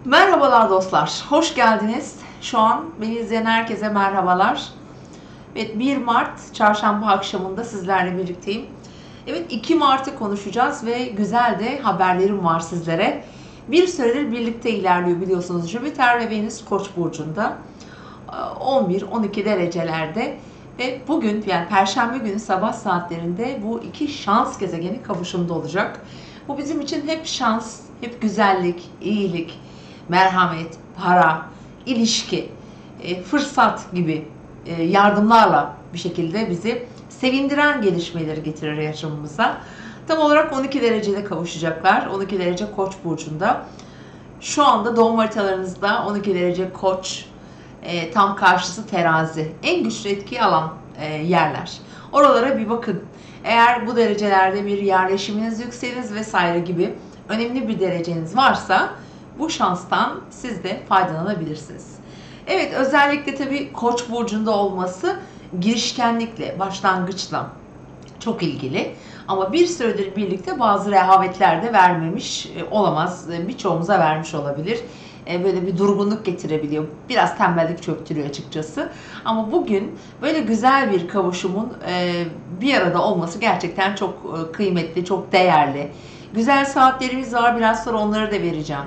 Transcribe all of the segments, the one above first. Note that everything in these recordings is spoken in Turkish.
Merhabalar dostlar, hoş geldiniz. Şu an beni izleyen herkese merhabalar. Evet, 1 Mart çarşamba akşamında sizlerle birlikteyim. Evet, 2 Mart'ı konuşacağız ve güzel de haberlerim var sizlere. Bir süredir birlikte ilerliyor biliyorsunuz. Jüpiter ve Venüs Koç burcunda 11-12 derecelerde ve bugün yani Perşembe günü sabah saatlerinde bu iki şans gezegeni kavuşumda olacak. Bu bizim için hep şans, hep güzellik, iyilik, merhamet, para, ilişki, fırsat gibi yardımlarla bir şekilde bizi sevindiren gelişmeleri getirir yaşamımıza. Tam olarak 12 derecede kavuşacaklar. 12 derece Koç burcunda. Şu anda doğum haritalarınızda 12 derece Koç, tam karşısı Terazi. En güçlü etkiyi alan yerler. Oralara bir bakın. Eğer bu derecelerde bir yerleşiminiz, yükseliniz vesaire gibi önemli bir dereceniz varsa bu şanstan siz de faydalanabilirsiniz. Evet, özellikle tabii Koç burcunda olması girişkenlikle, başlangıçla çok ilgili. Ama bir süredir birlikte bazı rehavetler de vermemiş olamaz. Birçoğumuza vermiş olabilir. Böyle bir durgunluk getirebiliyor. Biraz tembellik çöktürüyor açıkçası. Ama bugün böyle güzel bir kavuşumun bir arada olması gerçekten çok kıymetli, çok değerli. Güzel saatlerimiz var. Biraz sonra onları da vereceğim.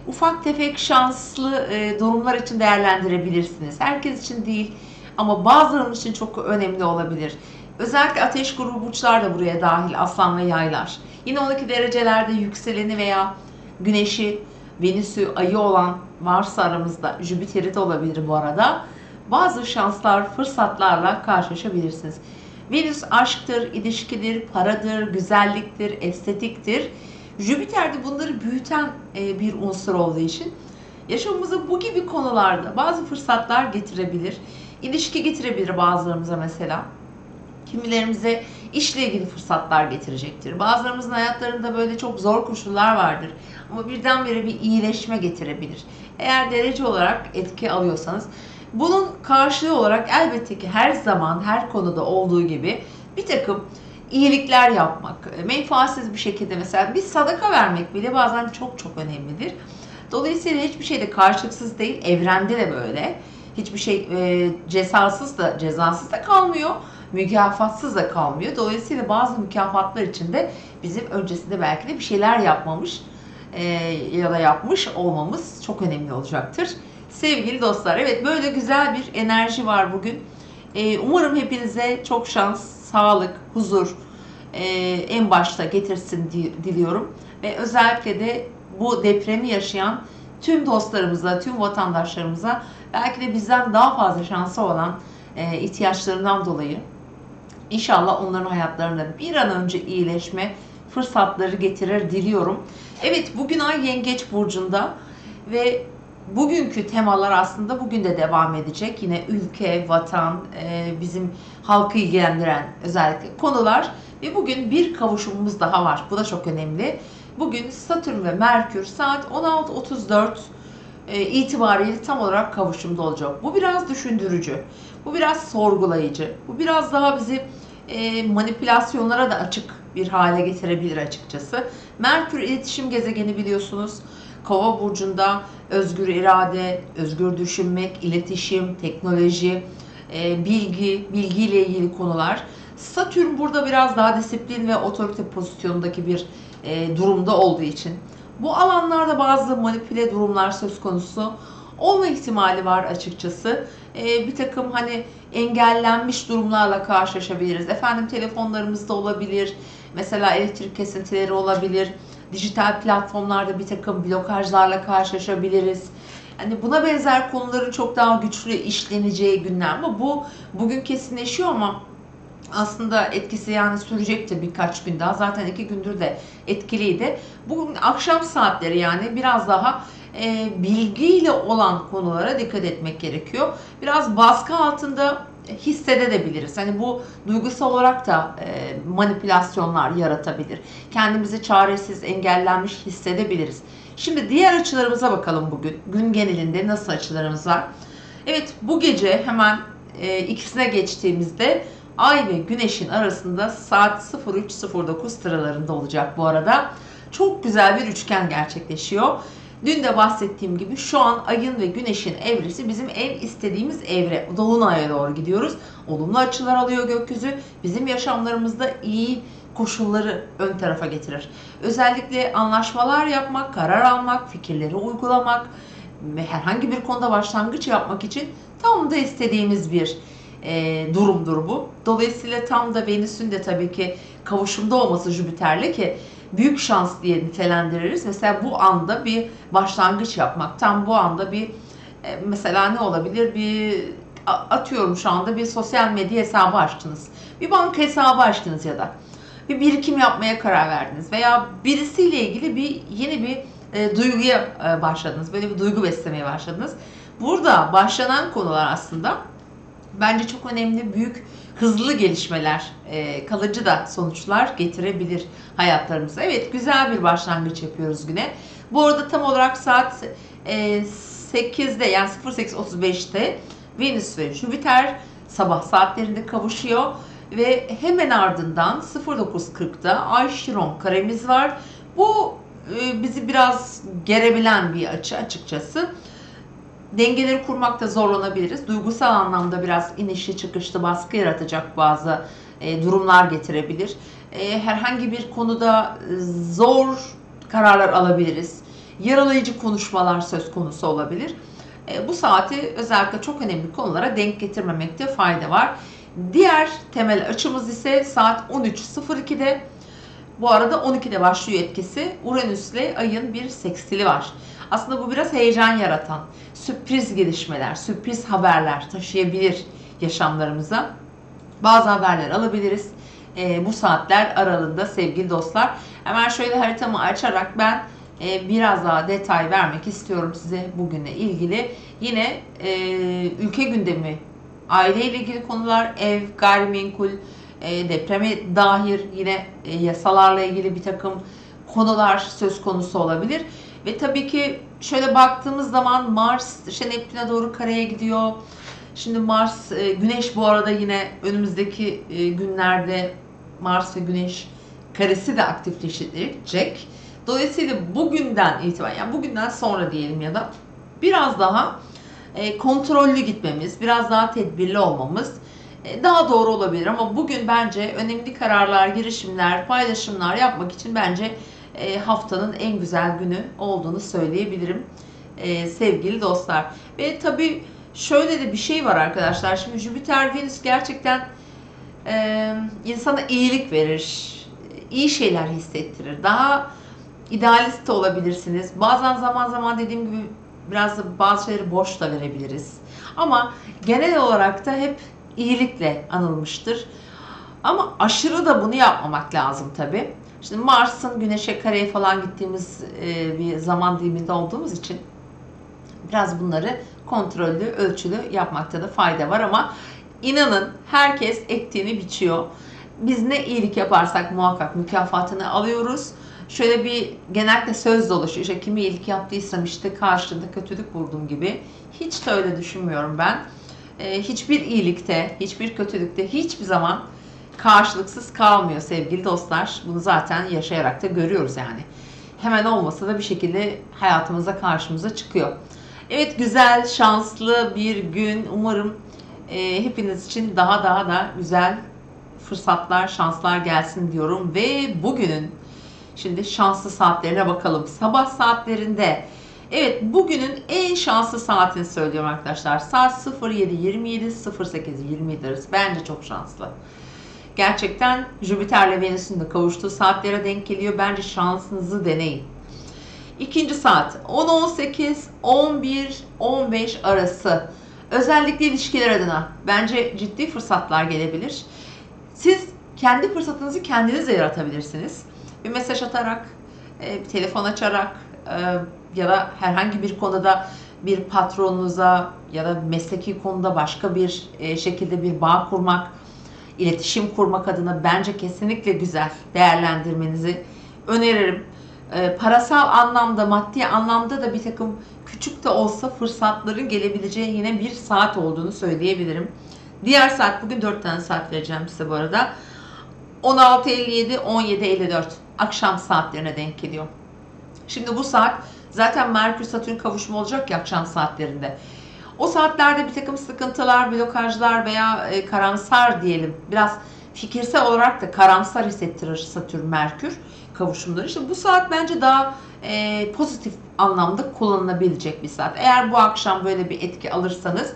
Ufak tefek şanslı durumlar için değerlendirebilirsiniz. Herkes için değil ama bazılarının için çok önemli olabilir. Özellikle ateş grubu burçlar da buraya dahil, aslan ve yaylar. Yine 12 derecelerde yükseleni veya güneşi, Venüs'ü, ayı olan varsa aramızda, Jüpiter'i de olabilir bu arada. Bazı şanslar, fırsatlarla karşılaşabilirsiniz. Venüs aşktır, ilişkidir, paradır, güzelliktir, estetiktir. Jüpiter de bunları büyüten bir unsur olduğu için yaşamımıza bu gibi konularda bazı fırsatlar getirebilir. İlişki getirebilir bazılarımıza mesela. Kimilerimize işle ilgili fırsatlar getirecektir. Bazılarımızın hayatlarında böyle çok zor koşullar vardır. Ama birdenbire bir iyileşme getirebilir. Eğer derece olarak etki alıyorsanız bunun karşılığı olarak elbette ki her zaman her konuda olduğu gibi bir takım iyilikler yapmak, menfaatsiz bir şekilde mesela bir sadaka vermek bile bazen çok çok önemlidir. Dolayısıyla hiçbir şey de karşılıksız değil. Evrende de böyle. Hiçbir şey cezasız da kalmıyor. Mükafatsız da kalmıyor. Dolayısıyla bazı mükafatlar için de bizim öncesinde belki de bir şeyler yapmamış ya da yapmış olmamız çok önemli olacaktır. Sevgili dostlar, evet böyle güzel bir enerji var bugün. Umarım hepinize çok şans, sağlık, huzur en başta getirsin diliyorum. Ve özellikle de bu depremi yaşayan tüm dostlarımıza, tüm vatandaşlarımıza belki de bizden daha fazla şansı olan ihtiyaçlarından dolayı İnşallah onların hayatlarında bir an önce iyileşme fırsatları getirir diliyorum. Evet, bugün Ay Yengeç burcunda ve bugünkü temalar aslında bugün de devam edecek. Yine ülke, vatan, bizim halkı ilgilendiren özellikle konular ve bugün bir kavuşumumuz daha var. Bu da çok önemli. Bugün Satürn ve Merkür saat 16.34 itibariyle tam olarak kavuşumda olacak. Bu biraz düşündürücü, bu biraz sorgulayıcı, bu biraz daha bizi manipülasyonlara da açık bir hale getirebilir açıkçası. Merkür iletişim gezegeni biliyorsunuz. Kova burcunda özgür irade, özgür düşünmek, iletişim, teknoloji, bilgiyle ilgili konular. Satürn burada biraz daha disiplin ve otorite pozisyonundaki bir durumda olduğu için bu alanlarda bazı manipüle durumlar söz konusu olma ihtimali var açıkçası. Bir takım hani engellenmiş durumlarla karşılaşabiliriz. Efendim telefonlarımızda olabilir. Mesela elektrik kesintileri olabilir. Dijital platformlarda bir takım blokajlarla karşılaşabiliriz. Yani buna benzer konuların çok daha güçlü işleneceği günler ama bu bugün kesinleşiyor ama aslında etkisi yani sürecektir birkaç gün daha. Zaten 2 gündür de etkiliydi. Bugün akşam saatleri yani biraz daha bilgiyle olan konulara dikkat etmek gerekiyor. Biraz baskı altında hissedebiliriz. Hani bu duygusal olarak da manipülasyonlar yaratabilir. Kendimizi çaresiz, engellenmiş hissedebiliriz. Şimdi diğer açılarımıza bakalım bugün. Gün genelinde nasıl açılarımız var? Evet, bu gece hemen ikisine geçtiğimizde Ay ve Güneş'in arasında saat 03.09 sıralarında olacak bu arada. Çok güzel bir üçgen gerçekleşiyor. Dün de bahsettiğim gibi şu an ayın ve güneşin evresi bizim en istediğimiz evre. Dolunay'a doğru gidiyoruz. Olumlu açılar alıyor gökyüzü. Bizim yaşamlarımızda iyi koşulları ön tarafa getirir. Özellikle anlaşmalar yapmak, karar almak, fikirleri uygulamak ve herhangi bir konuda başlangıç yapmak için tam da istediğimiz bir durumdur bu. Dolayısıyla tam da Venüs'ün de tabii ki kavuşumda olması Jüpiter'le ki büyük şans diye nitelendiririz. Mesela bu anda bir başlangıç yapmak, tam bu anda bir mesela ne olabilir? Atıyorum şu anda bir sosyal medya hesabı açtınız. Bir banka hesabı açtınız ya da bir birikim yapmaya karar verdiniz veya birisiyle ilgili yeni bir duyguya başladınız. Böyle bir duygu beslemeye başladınız. Burada başlanan konular aslında bence çok önemli, büyük, hızlı gelişmeler, kalıcı da sonuçlar getirebilir hayatlarımıza. Evet, güzel bir başlangıç yapıyoruz güne. Bu arada tam olarak saat 8'de yani 08.35'te Venüs ve Jüpiter sabah saatlerinde kavuşuyor ve hemen ardından 09.40'da Ay Şiron karemiz var. Bu bizi biraz gerebilen bir açı açıkçası. Dengeleri kurmakta zorlanabiliriz. Duygusal anlamda biraz inişli çıkışlı baskı yaratacak bazı durumlar getirebilir. Herhangi bir konuda zor kararlar alabiliriz. Yaralayıcı konuşmalar söz konusu olabilir. Bu saati özellikle çok önemli konulara denk getirmemekte fayda var. Diğer temel açımız ise saat 13.02'de. Bu arada 12'de başlıyor etkisi. Uranüs'le Ay'ın bir sekstili var. Aslında bu biraz heyecan yaratan, sürpriz gelişmeler, sürpriz haberler taşıyabilir yaşamlarımıza. Bazı haberler alabiliriz. Bu saatler aralığında sevgili dostlar. Hemen şöyle haritamı açarak ben biraz daha detay vermek istiyorum size bugünle ilgili. Yine ülke gündemi, aileyle ilgili konular, ev, gayrimenkul, depreme dair yine yasalarla ilgili bir takım konular söz konusu olabilir. Ve tabii ki şöyle baktığımız zaman Mars işte Neptün'e doğru kareye gidiyor. Şimdi Mars, Güneş bu arada yine önümüzdeki günlerde Mars ve Güneş karesi de aktifleşecek. Dolayısıyla bugünden itibaren, yani bugünden sonra diyelim ya da biraz daha kontrollü gitmemiz, biraz daha tedbirli olmamız daha doğru olabilir. Ama bugün bence önemli kararlar, girişimler, paylaşımlar yapmak için bence haftanın en güzel günü olduğunu söyleyebilirim sevgili dostlar. Ve tabii şöyle de bir şey var arkadaşlar. Şimdi Jüpiter, Venüs gerçekten insana iyilik verir, iyi şeyler hissettirir. Daha idealist de olabilirsiniz. Bazen zaman zaman dediğim gibi biraz da bazı şeyleri borç da verebiliriz. Ama genel olarak da hep iyilikle anılmıştır. Ama aşırı da bunu yapmamak lazım tabii. Şimdi Mars'ın Güneş'e kareye falan gittiğimiz bir zaman diliminde olduğumuz için biraz bunları kontrollü, ölçülü yapmakta da fayda var ama inanın herkes ektiğini biçiyor. Biz ne iyilik yaparsak muhakkak mükafatını alıyoruz. Şöyle bir genellikle söz dolaşıyor. İşte kimi iyilik yaptıysam işte karşılığında kötülük buldum gibi. Hiç de öyle düşünmüyorum ben. Hiçbir iyilikte, hiçbir kötülükte hiçbir zaman karşılıksız kalmıyor sevgili dostlar. Bunu zaten yaşayarak da görüyoruz yani. Hemen olmasa da bir şekilde hayatımıza karşımıza çıkıyor. Evet, güzel, şanslı bir gün. Umarım hepiniz için daha da güzel fırsatlar, şanslar gelsin diyorum. Ve bugünün şimdi şanslı saatlerine bakalım. Sabah saatlerinde, evet, bugünün en şanslı saatini söylüyorum arkadaşlar. Saat 07.27, 08.27 arası. Bence çok şanslı. Gerçekten Jüpiter'le Venüs'ün de kavuştuğu saatlere denk geliyor. Bence şansınızı deneyin. İkinci saat 10.18, 11.15 arası. Özellikle ilişkiler adına bence ciddi fırsatlar gelebilir. Siz kendi fırsatınızı kendiniz de yaratabilirsiniz. Bir mesaj atarak, bir telefon açarak ya da herhangi bir konuda bir patronunuza ya da mesleki konuda başka bir şekilde bir bağ kurmak, iletişim kurmak adına bence kesinlikle güzel değerlendirmenizi öneririm. Parasal anlamda, maddi anlamda da bir takım küçük de olsa fırsatların gelebileceği yine bir saat olduğunu söyleyebilirim. Diğer saat, bugün 4 tane saat vereceğim size bu arada. 16.57, 17.54 akşam saatlerine denk geliyor. Şimdi bu saat Zaten Merkür-Satürn kavuşumu olacak ya akşam saatlerinde. O saatlerde bir takım sıkıntılar, blokajlar veya karamsar diyelim, biraz fikirsel olarak da karamsar hissettirir Satürn-Merkür kavuşumları. İşte bu saat bence daha pozitif anlamda kullanılabilecek bir saat. Eğer bu akşam böyle bir etki alırsanız,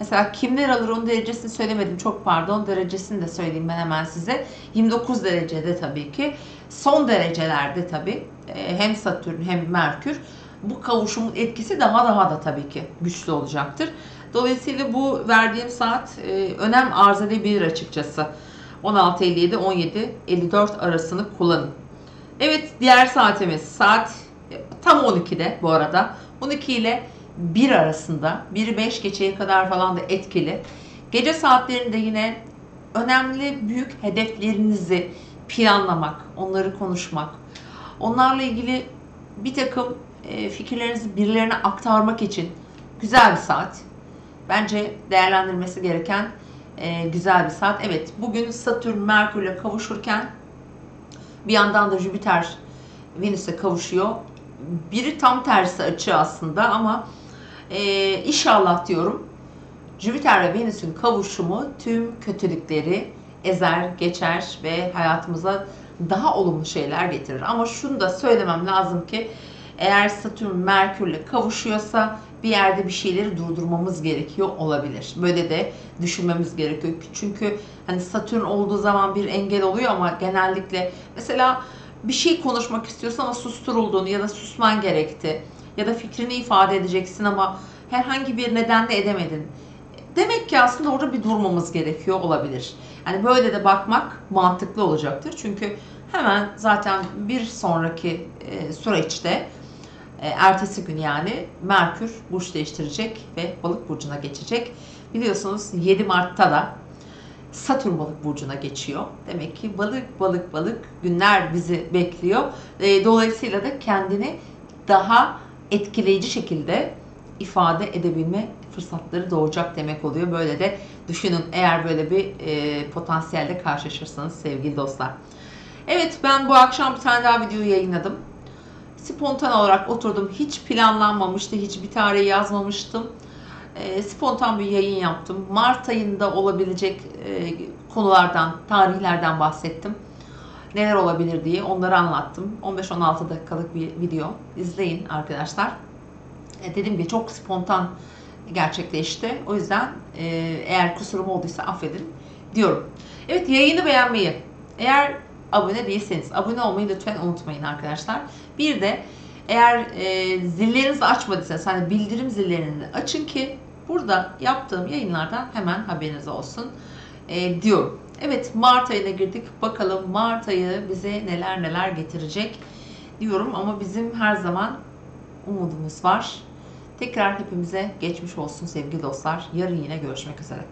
mesela kimler alır onun derecesini söylemedim, çok pardon, derecesini de söyleyeyim ben hemen size. 29 derecede tabii ki, son derecelerde tabii hem Satürn hem Merkür, bu kavuşumun etkisi daha da tabii ki güçlü olacaktır. Dolayısıyla bu verdiğim saat önem arz edebilir açıkçası. 16.57-17.54 arasını kullanın. Evet, diğer saatimiz saat tam 12'de bu arada. 12 ile 1 arasında, 1'i 5 geçeye kadar falan da etkili. Gece saatlerinde yine önemli büyük hedeflerinizi planlamak, onları konuşmak, onlarla ilgili bir takım fikirlerinizi birilerine aktarmak için güzel bir saat. Bence değerlendirmesi gereken güzel bir saat. Evet, bugün Satürn Merkür'le kavuşurken bir yandan da Jüpiter Venüs'e kavuşuyor. Biri tam tersi açı aslında ama inşallah diyorum Jüpiter ve Venüs'ün kavuşumu tüm kötülükleri ezer, geçer ve hayatımıza daha olumlu şeyler getirir. Ama şunu da söylemem lazım ki eğer Satürn Merkür'le kavuşuyorsa bir yerde bir şeyleri durdurmamız gerekiyor olabilir. Böyle de düşünmemiz gerekiyor. Çünkü hani Satürn olduğu zaman bir engel oluyor ama genellikle mesela bir şey konuşmak istiyorsan ama susturulduğunu ya da susman gerekti ya da fikrini ifade edeceksin ama herhangi bir nedenle edemedin. Demek ki aslında orada bir durmamız gerekiyor olabilir. Yani böyle de bakmak mantıklı olacaktır. Çünkü hemen zaten bir sonraki süreçte ertesi gün yani Merkür burç değiştirecek ve Balık burcuna geçecek. Biliyorsunuz 7 Mart'ta da Satürn Balık burcuna geçiyor. Demek ki balık günler bizi bekliyor. Dolayısıyla da kendini daha etkileyici şekilde ifade edebilme fırsatları doğacak demek oluyor. Böyle de düşünün eğer böyle bir potansiyelle karşılaşırsanız sevgili dostlar. Evet, ben bu akşam bir tane daha video yayınladım. Spontan olarak oturdum. Hiç planlanmamıştı. Hiçbir tarih yazmamıştım. Spontan bir yayın yaptım. Mart ayında olabilecek konulardan, tarihlerden bahsettim. Neler olabilir diye onları anlattım. 15-16 dakikalık bir video. İzleyin arkadaşlar. Dediğim gibi çok spontan gerçekleşti. O yüzden eğer kusurum olduysa affedin diyorum. Evet, yayını beğenmeyi, eğer abone değilseniz abone olmayı lütfen unutmayın arkadaşlar. Bir de eğer zillerinizi açmadıysanız hani bildirim zillerini açın ki burada yaptığım yayınlardan hemen haberiniz olsun diyorum. Evet, Mart ayına girdik. Bakalım Mart ayı bize neler getirecek diyorum ama bizim her zaman umudumuz var. Tekrar hepimize geçmiş olsun sevgili dostlar. Yarın yine görüşmek üzere.